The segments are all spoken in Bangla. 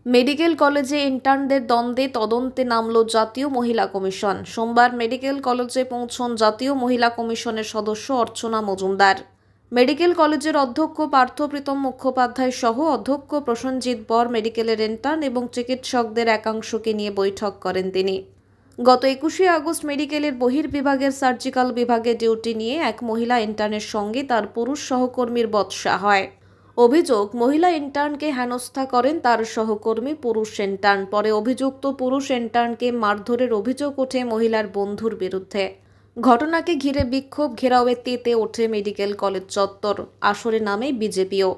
মেডিকেল কলেজে ইন্টার্নদের দ্বন্দ্বে তদন্তে নামল জাতীয় মহিলা কমিশন। সোমবার মেডিকেল কলেজে পৌঁছন জাতীয় মহিলা কমিশনের সদস্য অর্চনা মজুমদার। মেডিকেল কলেজের অধ্যক্ষ পার্থপ্রীতম মুখোপাধ্যায় সহ অধ্যক্ষ প্রসেনজিৎ বর মেডিকেলের ইন্টার্ন এবং চিকিৎসকদের একাংশকে নিয়ে বৈঠক করেন তিনি। গত 21শে আগস্ট মেডিকেলের বহির্বিভাগের সার্জিক্যাল বিভাগে ডিউটি নিয়ে এক মহিলা ইন্টার্নের সঙ্গে তার পুরুষ সহকর্মীর বচসা হয়। অভিযোগ, মহিলা ইন্টার্নকে হেনস্থা করেন তার সহকর্মী পুরুষ ইন্টার্ন। পরে অভিযুক্ত পুরুষ ইন্টার্নকে মারধরের অভিযোগ ওঠে মহিলার বন্ধুর বিরুদ্ধে। ঘটনাকে ঘিরে বিক্ষোভ ঘেরাওয়ে তেতে ওঠে মেডিকেল কলেজ চত্বর। আসরে নামে বিজেপিও।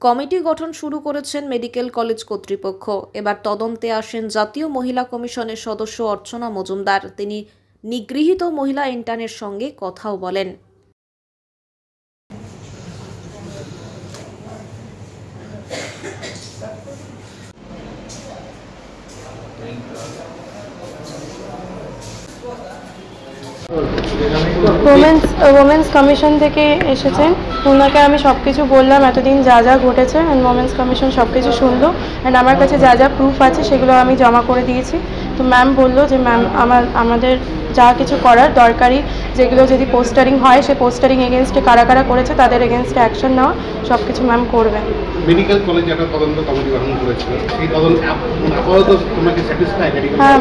কমিটি গঠন শুরু করেছেন মেডিকেল কলেজ কর্তৃপক্ষ। এবার তদন্তে আসেন জাতীয় মহিলা কমিশনের সদস্য অর্চনা মজুমদার। তিনি নিগৃহীত মহিলা ইন্টার্নের সঙ্গে কথাও বলেন। ওমেন্স কমিশন থেকে এসেছেন, ওনাকে আমি সব কিছু বললাম, এতদিন যা যা ঘটেছে। অ্যান্ড ওমেন্স কমিশন সব কিছু শুনলো অ্যান্ড আমার কাছে যা যা প্রুফ আছে সেগুলো আমি জমা করে দিয়েছি। তো ম্যাম বললো যে ম্যাম আমাদের যা কিছু করার দরকারি, যেগুলো যদি পোস্টারিং হয় সে পোস্টারিং এগেনস্টে কারা কারা করেছে তাদের এগেনস্টে অ্যাকশন নেওয়া, সব কিছু ম্যাম করবেন। মেডিকেল কলেজে একটা তদন্ত কমিটি গঠন করেছিল, সেই তদন্ত আপাতত তোমাকে স্যাটিসফাইড? হ্যাঁ,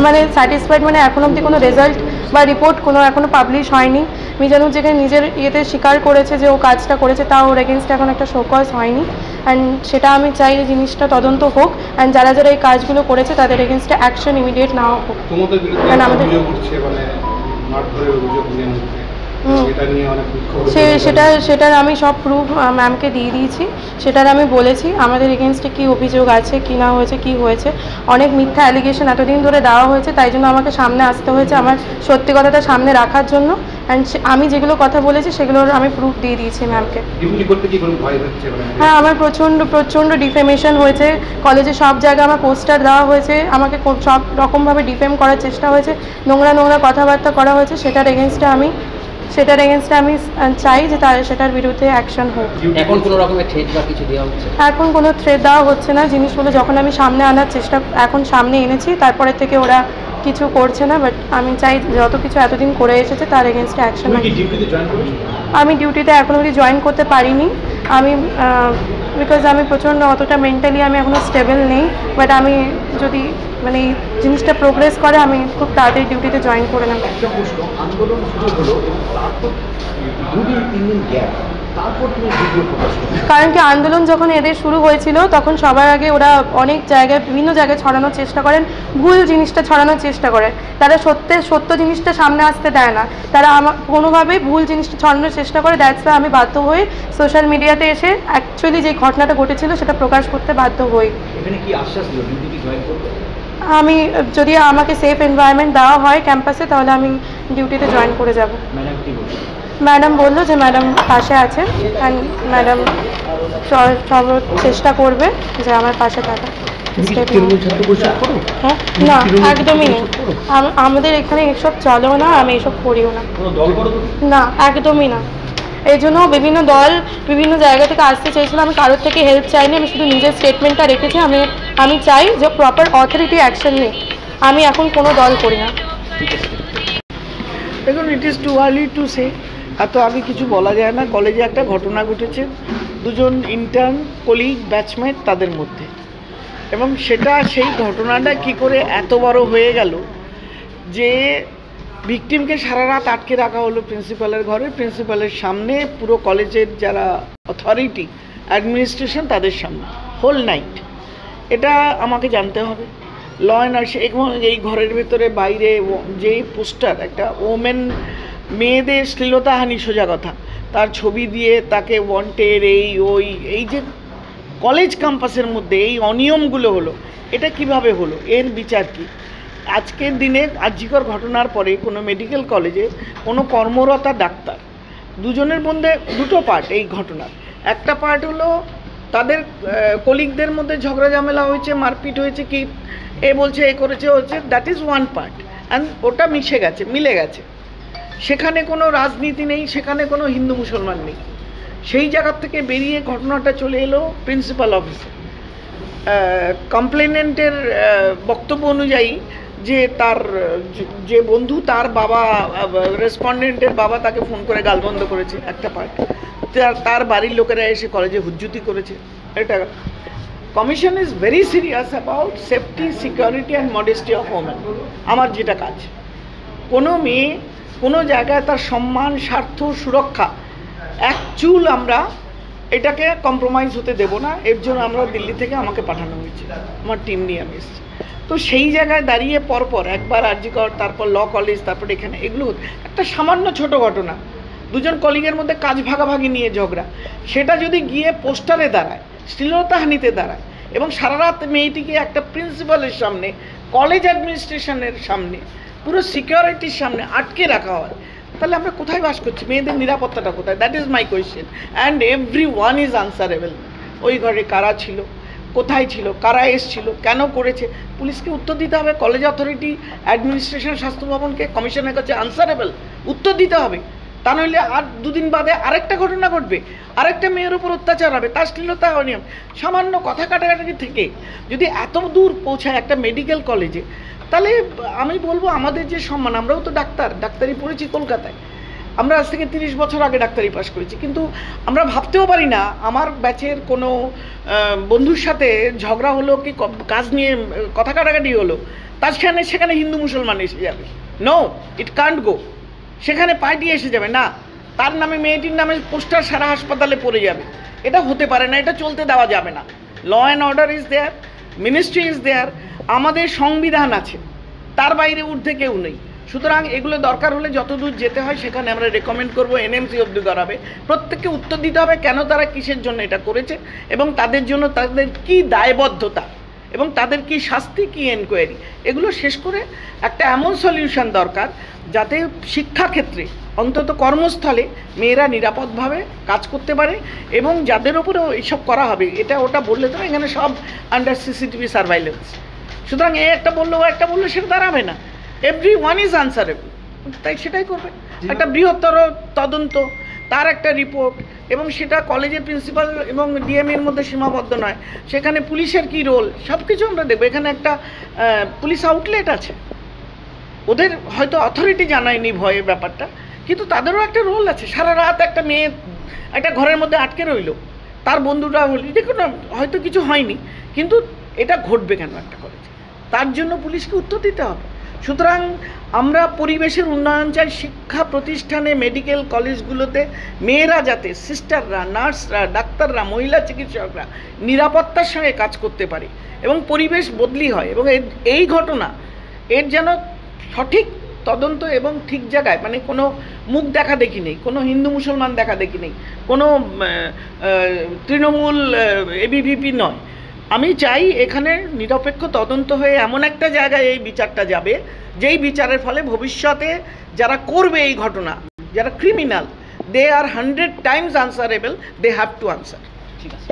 মানে স্যাটিসফাইড মানে এখন অবধি কোনো রেজাল্ট বা রিপোর্ট কোনো এখনও পাবলিশ হয়নি। মিজানুর যেখানে নিজের ইয়েতে স্বীকার করেছে যে ও কাজটা করেছে, তাও ওর এগেনস্টে এখন একটা শোকজ হয়নি। অ্যান্ড সেটা আমি চাই যে জিনিসটা তদন্ত হোক অ্যান্ড যারা যারা এই কাজগুলো করেছে তাদের এগেনস্টে অ্যাকশন ইমিডিয়েট নেওয়া হোক। তোমাদের বিরুদ্ধে অভিযোগ উঠছে, মানে মারধরের অভিযোগ সেটার আমি সব প্রুফ ম্যামকে দিয়ে দিয়েছি। সেটার আমি বলেছি আমাদের এগেনস্টে কী অভিযোগ আছে, কী না হয়েছে, কী হয়েছে। অনেক মিথ্যা অ্যালিগেশন এতদিন ধরে দেওয়া হয়েছে, তাই জন্য আমাকে সামনে আসতে হয়েছে আমার সত্যি কথাটা সামনে রাখার জন্য। অ্যান্ড আমি যেগুলো কথা বলেছি সেগুলোর আমি প্রুফ দিয়ে দিয়েছি ম্যামকে। হ্যাঁ, আমার প্রচণ্ড ডিফেমেশন হয়েছে। কলেজে সব জায়গায় আমার পোস্টার দেওয়া হয়েছে, আমাকে সব রকমভাবে ডিফেম করার চেষ্টা হয়েছে, নোংরা কথাবার্তা করা হয়েছে। সেটার এগেনস্টে আমি চাই যে সেটার বিরুদ্ধে অ্যাকশন হোক। এখন কোনো রকমের থ্রেট বা কিছু দেওয়া হচ্ছে? এখন কোনো থ্রেট দেওয়া হচ্ছে না। জিনিসগুলো যখন আমি সামনে আনার চেষ্টা এখন সামনে এনেছি, তারপরে থেকে ওরা কিছু করছে না। বাট আমি চাই যত কিছু এতদিন করে এসেছে তার এগেনস্টে অ্যাকশন। আমি ডিউটিতে এখন অবধি জয়েন করতে পারিনি, আমি বিকজ আমি প্রচণ্ড অতটা মেন্টালি আমি এখনও স্টেবল নেই। বাট আমি যদি মানে এই জিনিসটা প্রোগ্রেস করে আমি খুব তাড়াতাড়ি ডিউটিতে জয়েন করে নেব। আন্দোলন শুরু হলো এবং তারপর 2-3 দিন গ্যাপ, তারপর তুমি ভিডিও প্রকাশ করো। কারণ কি, আন্দোলন যখন এদের শুরু হয়েছিল তখন সবার আগে ওরা অনেক জায়গায় বিভিন্ন জায়গায় ছড়ানোর চেষ্টা করেন, ভুল জিনিসটা ছড়ানোর চেষ্টা করে। তারা সত্য জিনিসটা সামনে আসতে দেয় না, তারা কোনোভাবেই ভুল জিনিসটা ছড়ানোর চেষ্টা করে। দ্যাটস ওয়াই আমি বাধ্য হয়ে সোশ্যাল মিডিয়াতে এসে অ্যাকচুয়ালি যে ঘটনাটা ঘটেছিল সেটা প্রকাশ করতে বাধ্য হই। এখানে কি আশ্বাস দিল ডিউটি জয়েন করবে? আমি যদি আমাকে সেফ এনভায়রনমেন্ট দেওয়া হয় ক্যাম্পাসে, তাহলে আমি ডিউটিতে জয়েন করে যাব। ম্যাডাম কি বলছে? ম্যাডাম বললো যে ম্যাডাম পাশে আছে অ্যান্ড ম্যাডাম সব চেষ্টা করবে যে আমার পাশে থাকা। হ্যাঁ, না একদমই নেই, আমাদের এখানে এসব চলেও না, আমি এসব করিও না। না, একদমই না। এই জন্য বিভিন্ন দল বিভিন্ন জায়গা থেকে আসতে চেয়েছিল, আমি কারোর থেকে হেল্প চাইনি, আমি শুধু নিজের স্টেটমেন্টটা রেখেছি। আমি চাই যে প্রপার অথরিটি অ্যাকশন নিক। আমি এখন কোনো দল করি না। দেখুন, it is too early to say, এত আগে কিছু বলা যায় না। কলেজে একটা ঘটনা ঘটেছে, দুজন ইন্টার্ন কলিগ ব্যাচমেট তাদের মধ্যে, এবং সেই ঘটনাটা কি করে এত বড় হয়ে গেল যে ভিকটিমকে সারা রাত আটকে রাখা হলো প্রিন্সিপালের ঘরে, প্রিন্সিপালের সামনে, পুরো কলেজের যারা অথরিটি অ্যাডমিনিস্ট্রেশন তাদের সামনে, হোল নাইট। এটা আমাকে জানতে হবে। ল অ্যান্ড অর্ডার, এবং এই ঘরের ভেতরে বাইরে যেই পোস্টার, একটা ওমেন মেয়েদের শ্লীলতাহানি, সোজা কথা, তার ছবি দিয়ে তাকে ওয়ান্টেড, এই যে কলেজ ক্যাম্পাসের মধ্যে এই অনিয়মগুলো হলো, এটা কিভাবে হলো? এর বিচার কি? আজকের দিনে আর্জিকর ঘটনার পরে কোনো মেডিকেল কলেজে কোনো কর্মরতা ডাক্তার, দুজনের মধ্যে দুটো পার্ট এই ঘটনার। একটা পার্ট হলো তাদের কলিগদের মধ্যে ঝগড়া ঝামেলা হয়েছে, মারপিট হয়েছে, কি এ বলছে এ করেছে হচ্ছে, that is one part. And ওটা মিলে গেছে। সেখানে কোনো রাজনীতি নেই, সেখানে কোনো হিন্দু মুসলমান নেই। সেই জায়গার থেকে বেরিয়ে ঘটনাটা চলে এলো প্রিন্সিপাল অফিসে। কমপ্লেনেন্টের বক্তব্য অনুযায়ী যে তার যে বন্ধু তার বাবা রেসপন্ডেন্টের বাবা তাকে ফোন করে গালবন্ধ করেছে একটা পার্ট, তার বাড়ির লোকেরা এসে কলেজে হুজ্জুতি করেছে। এটা commission is very serious about safety, security and modesty of women. আমার যেটা কাজ, কোনো মেয়ে কোনো জায়গায় তার সম্মান, স্বার্থ, সুরক্ষা এক চুল আমরা এটাকে কম্প্রোমাইজ হতে দেব না। এর জন্য আমরা দিল্লি থেকে আমাকে পাঠানো হয়েছে, আমার টিম নিয়ে আমি এসেছি। তো সেই জায়গায় দাঁড়িয়ে পরপর একবার আরজি কর, তারপর ল কলেজ, তারপর এখানে এগুলো একটা সামান্য ছোট ঘটনা, দুজন কলিগের মধ্যে কাজ ভাগাভাগি নিয়ে ঝগড়া, সেটা যদি গিয়ে পোস্টারে দাঁড়ায়, শ্লীলতাহানিতে দাঁড়ায় এবং সারা রাত মেয়েটিকে একটা প্রিন্সিপালের সামনে, কলেজ অ্যাডমিনিস্ট্রেশনের সামনে, পুরো সিকিউরিটির সামনে আটকে রাখা হয়, তাহলে আমরা কোথায় বাস করছি? মেয়েদের নিরাপত্তাটা কোথায়? That is my question and every one is answerable. ওই ঘরে কারা ছিল, কোথায় ছিল, কারা এসছিল, কেন করেছে, পুলিশকে উত্তর দিতে হবে, কলেজ অথরিটি, অ্যাডমিনিস্ট্রেশন, স্বাস্থ্য ভবনকে, কমিশনের কাছে আনসারেবল উত্তর দিতে হবে। তা নইলে আর দুদিন বাদে আরেকটা ঘটনা ঘটবে, আরেকটা মেয়ের উপর অত্যাচার হবে, তার শ্লীলতা অনিয়ম। সামান্য কথা কাটাকাটি থেকে যদি এত দূর পৌঁছায় একটা মেডিকেল কলেজে, তাহলে আমি বলবো আমাদের যে সম্মান, আমরাও তো ডাক্তারি পড়েছি কলকাতায়, আমরা আজ থেকে 30 বছর আগে ডাক্তারি পাশ করেছি, কিন্তু আমরা ভাবতেও পারি না আমার ব্যাচের কোনো বন্ধুর সাথে ঝগড়া হলো কি কাজ নিয়ে কথা কাটাকাটি হলো, তার সেখানে হিন্দু মুসলমান এসে যাবে। No, it can't go. সেখানে পার্টি এসে যাবে না, তার নামে, মেয়েটির নামে পোস্টার সারা হাসপাতালে পড়ে যাবে। এটা হতে পারে না, এটা চলতে দেওয়া যাবে না। Law and order is there, ministry is there, আমাদের সংবিধান আছে, তার বাইরে ঊর্ধ্বে কেউ নেই। সুতরাং এগুলো দরকার হলে যতদূর যেতে হয় সেখানে আমরা রেকমেন্ড করবো, এনএমসি অবধি করাবে, প্রত্যেককে উত্তর দিতে হবে কেন তারা কিসের জন্য এটা করেছে এবং তাদের জন্য তাদের কি দায়বদ্ধতা এবং তাদের কি শাস্তি, কি এনকোয়ারি, এগুলো শেষ করে একটা এমন সলিউশন দরকার যাতে শিক্ষাক্ষেত্রে অন্তত কর্মস্থলে মেয়েরা নিরাপদভাবে কাজ করতে পারে এবং যাদের উপরেও এইসব করা হবে, এটা ওটা বললে তো এখানে সব আন্ডার সিসিটিভি সার্ভাইলেন্স। সুতরাং একটা বললো সেটা দাঁড়াবে না, এভরি ওয়ান ইজ আনসারেবল, তাই সেটাই করবে। একটা বৃহত্তর তদন্ত, তার একটা রিপোর্ট, এবং সেটা কলেজের প্রিন্সিপাল এবং ডিএমের মধ্যে সীমাবদ্ধ নয়, সেখানে পুলিশের কী রোল, সব কিছু আমরা দেখবো। এখানে একটা পুলিশ আউটলেট আছে, ওদের হয়তো অথরিটি জানায়নি ভয়ের ব্যাপারটা, কিন্তু তাদেরও একটা রোল আছে। সারা রাত একটা মেয়ে একটা ঘরের মধ্যে আটকে রইল, তার বন্ধুরা দেখুন না, হয়তো কিছু হয়নি, কিন্তু এটা ঘটবে কেন একটা কলেজে, তার জন্য পুলিশকে উত্তর দিতে হবে। সুতরাং আমরা পরিবেশের উন্নয়ন চাই, শিক্ষা প্রতিষ্ঠানে, মেডিকেল কলেজগুলোতে মেয়েরা যাতে, সিস্টাররা, নার্সরা, ডাক্তাররা, মহিলা চিকিৎসকরা নিরাপত্তার সঙ্গে কাজ করতে পারে এবং পরিবেশ বদলি হয়, এবং এই ঘটনা এর যেন সঠিক তদন্ত এবং ঠিক জায়গায়, মানে কোনো মুখ দেখা দেখি নেই, কোনো হিন্দু মুসলমান দেখা দেখি নেই, কোনো তৃণমূল এবিভিপি নয়। আমি চাই এখানে নিরপেক্ষ তদন্ত হয়ে এমন একটা জায়গায় এই বিচারটা যাবে, যেই বিচারের ফলে ভবিষ্যতে যারা করবে এই ঘটনা, যারা criminal, they R 100 times answerable, they have to answer। ঠিক আছে।